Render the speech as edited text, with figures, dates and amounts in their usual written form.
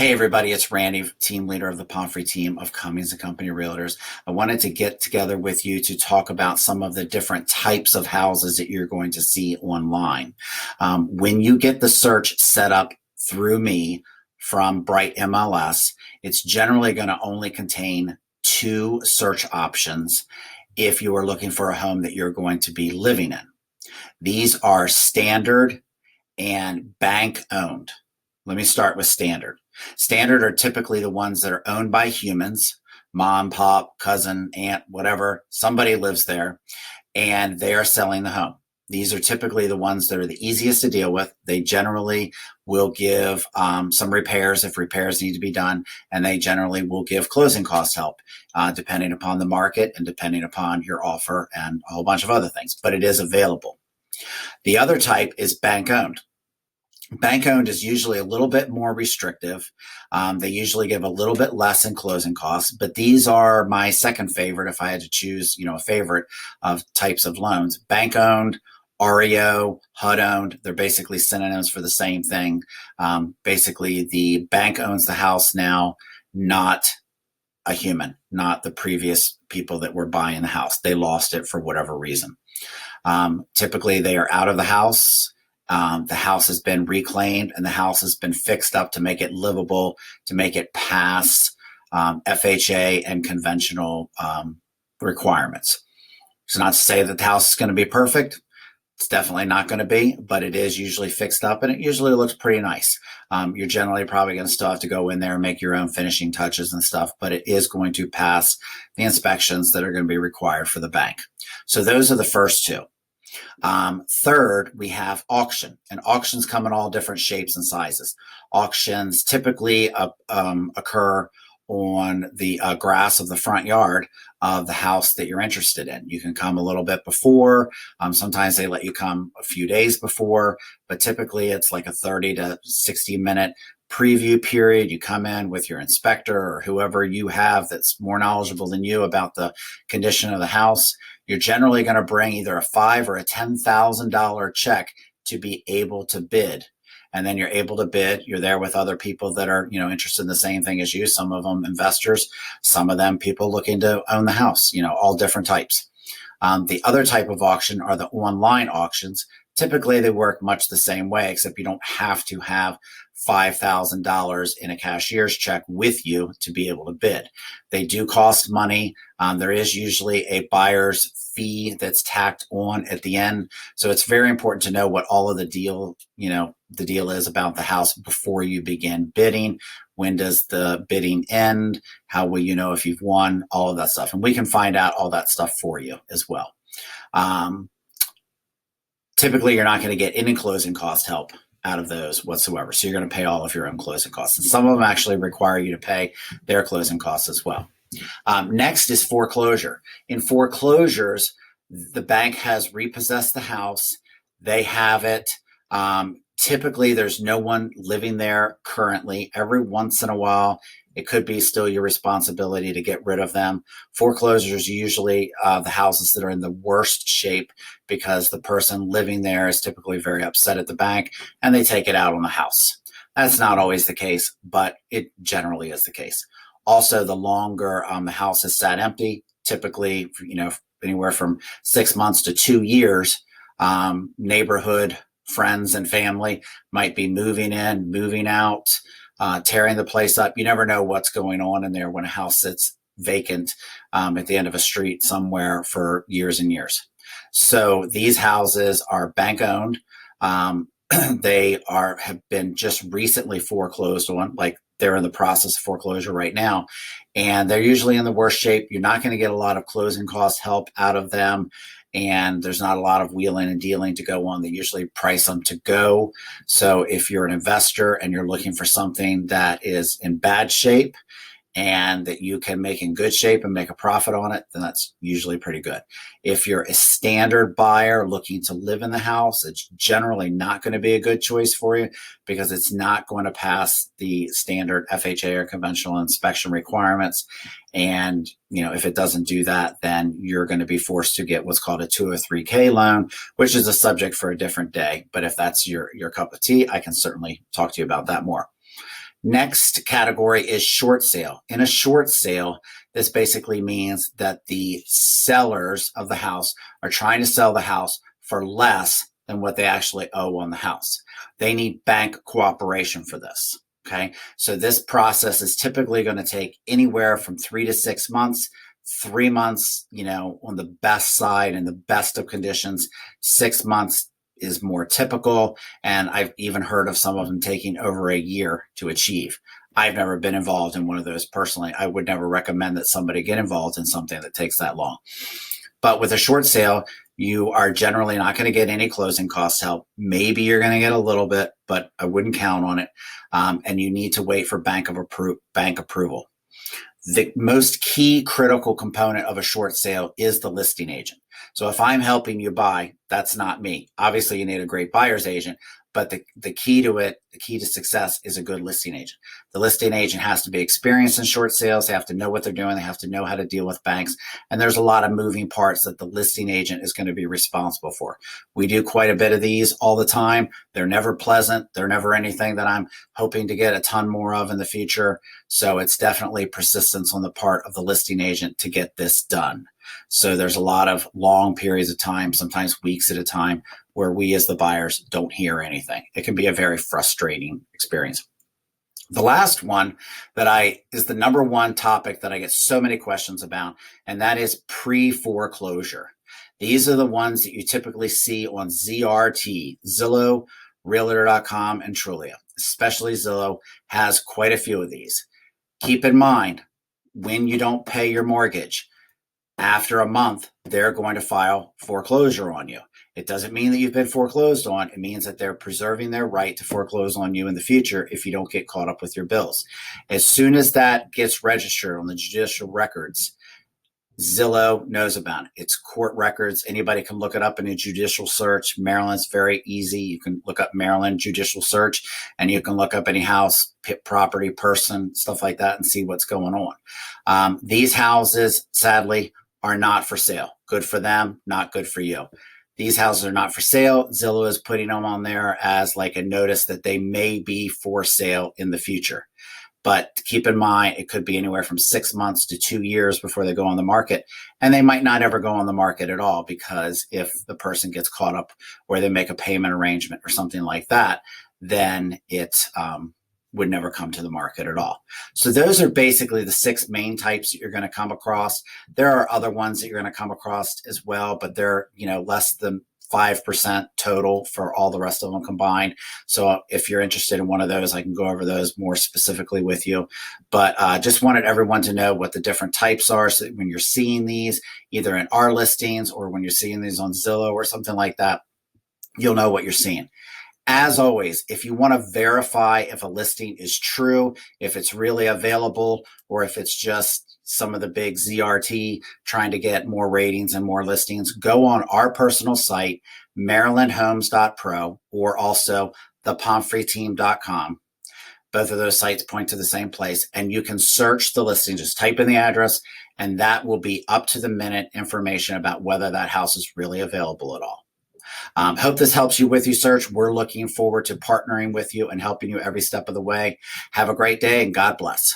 Hey everybody, it's Randy, team leader of the Pomfrey team of Cummings and Company Realtors. I wanted to get together with you to talk about some of the different types of houses that you're going to see online. When you get the search set up through me from Bright MLS, it's generally going to only contain two search options if you are looking for a home that you're going to be living in. These are standard and bank owned. Let me start with standard. Standard are typically the ones that are owned by humans, mom, pop, cousin, aunt, whatever. Somebody lives there and they are selling the home. These are typically the ones that are the easiest to deal with. They generally will give some repairs if repairs need to be done, and they generally will give closing cost help depending upon the market and depending upon your offer and a whole bunch of other things, but it is available. The other type is bank owned. Bank owned is usually a little bit more restrictive. They usually give a little bit less in closing costs, but these are my second favorite if I had to choose, a favorite of types of loans. Bank owned, REO, HUD owned, they're basically synonyms for the same thing. Basically, the bank owns the house now, not a human, not the previous people that were buying the house. They lost it for whatever reason. Typically, they are out of the house. The house has been reclaimed and the house has been fixed up to make it livable, to make it pass FHA and conventional requirements. It's not to say that the house is going to be perfect. It's definitely not going to be, but it is usually fixed up and it usually looks pretty nice. You're generally probably going to still have to go in there and make your own finishing touches and stuff, but it is going to pass the inspections that are going to be required for the bank. So those are the first two. Third, we have auction, and auctions come in all different shapes and sizes. Auctions typically occur on the grass of the front yard of the house that you're interested in. You can come a little bit before. Sometimes they let you come a few days before, but typically it's like a 30 to 60 minute preview period. You come in with your inspector or whoever you have that's more knowledgeable than you about the condition of the house. You're generally going to bring either a $5,000 or a $10,000 check to be able to bid. And then you're able to bid. You're there with other people that are, interested in the same thing as you. Some of them investors, some of them people looking to own the house, all different types. The other type of auction are the online auctions. Typically, they work much the same way, except you don't have to have $5,000 in a cashier's check with you to be able to bid. They do cost money. There is usually a buyer's fee that's tacked on at the end. So it's very important to know what all of the deal is about the house before you begin bidding. When does the bidding end? How will you know if you've won? All of that stuff. And we can find out all that stuff for you as well. Typically, you're not going to get any closing cost help out of those whatsoever. So you're going to pay all of your own closing costs. And some of them actually require you to pay their closing costs as well. Next is foreclosure. In foreclosures, the bank has repossessed the house. They have it. Typically, there's no one living there currently. Every once in a while, it could be still your responsibility to get rid of them. Foreclosures are usually the houses that are in the worst shape because the person living there is typically very upset at the bank and they take it out on the house. That's not always the case, but it generally is the case. Also, the longer the house is sat empty, typically, anywhere from 6 months to 2 years, neighborhood friends and family might be moving in, moving out, tearing the place up. You never know what's going on in there when a house sits vacant at the end of a street somewhere for years and years. So these houses are bank owned. They have been just recently foreclosed on, like they're in the process of foreclosure right now, and they're usually in the worst shape. You're not going to get a lot of closing cost help out of them, and there's not a lot of wheeling and dealing to go on. They usually price them to go. So if you're an investor and you're looking for something that is in bad shape and that you can make in good shape and make a profit on it, then that's usually pretty good. If you're a standard buyer looking to live in the house, it's generally not going to be a good choice for you because it's not going to pass the standard FHA or conventional inspection requirements. And, if it doesn't do that, then you're going to be forced to get what's called a 203K loan, which is a subject for a different day. But if that's your cup of tea, I can certainly talk to you about that more. Next category is short sale. In a short sale, this basically means that the sellers of the house are trying to sell the house for less than what they actually owe on the house. They need bank cooperation for this. Okay. So this process is typically going to take anywhere from 3 to 6 months. 3 months, on the best side and the best of conditions. 6 months is more typical. And I've even heard of some of them taking over a year to achieve. I've never been involved in one of those personally. I would never recommend that somebody get involved in something that takes that long. But with a short sale, you are generally not going to get any closing cost help. Maybe you're going to get a little bit, but I wouldn't count on it. And you need to wait for bank approval. The most key critical component of a short sale is the listing agent. So if I'm helping you buy, that's not me. Obviously, you need a great buyer's agent, but the key to it, the key to success is a good listing agent. The listing agent has to be experienced in short sales. They have to know what they're doing. They have to know how to deal with banks. And there's a lot of moving parts that the listing agent is going to be responsible for. We do quite a bit of these all the time. They're never pleasant. They're never anything that I'm hoping to get a ton more of in the future. So it's definitely persistence on the part of the listing agent to get this done. So there's a lot of long periods of time, sometimes weeks at a time, where we as the buyers don't hear anything. It can be a very frustrating experience. The last one is the number one topic that I get so many questions about, and that is pre-foreclosure. These are the ones that you typically see on ZRT, Zillow, Realtor.com, and Trulia. Especially Zillow has quite a few of these. Keep in mind, when you don't pay your mortgage, after a month, they're going to file foreclosure on you. It doesn't mean that you've been foreclosed on. It means that they're preserving their right to foreclose on you in the future if you don't get caught up with your bills. As soon as that gets registered on the judicial records, Zillow knows about it. It's court records. Anybody can look it up in a judicial search. Maryland's very easy. You can look up Maryland judicial search, and you can look up any house, property, person, stuff like that, and see what's going on. These houses, sadly, are not for sale. Good for them, not good for you. These houses are not for sale. Zillow is putting them on there as like a notice that they may be for sale in the future. But keep in mind, it could be anywhere from 6 months to 2 years before they go on the market. And they might not ever go on the market at all, because if the person gets caught up or they make a payment arrangement or something like that, then it would never come to the market at all. So those are basically the 6 main types that you're going to come across. There are other ones that you're going to come across as well, but they're, less than 5% total for all the rest of them combined. So if you're interested in one of those, I can go over those more specifically with you. But just wanted everyone to know what the different types are, so that when you're seeing these, either in our listings or when you're seeing these on Zillow or something like that, you'll know what you're seeing. As always, if you want to verify if a listing is true, if it's really available, or if it's just some of the big ZRT trying to get more ratings and more listings, go on our personal site, marylandhomes.pro, or also thepomfreyteam.com. Both of those sites point to the same place, and you can search the listing. Just type in the address, and that will be up to the minute information about whether that house is really available at all. Hope this helps you with your search. We're looking forward to partnering with you and helping you every step of the way. Have a great day, and God bless.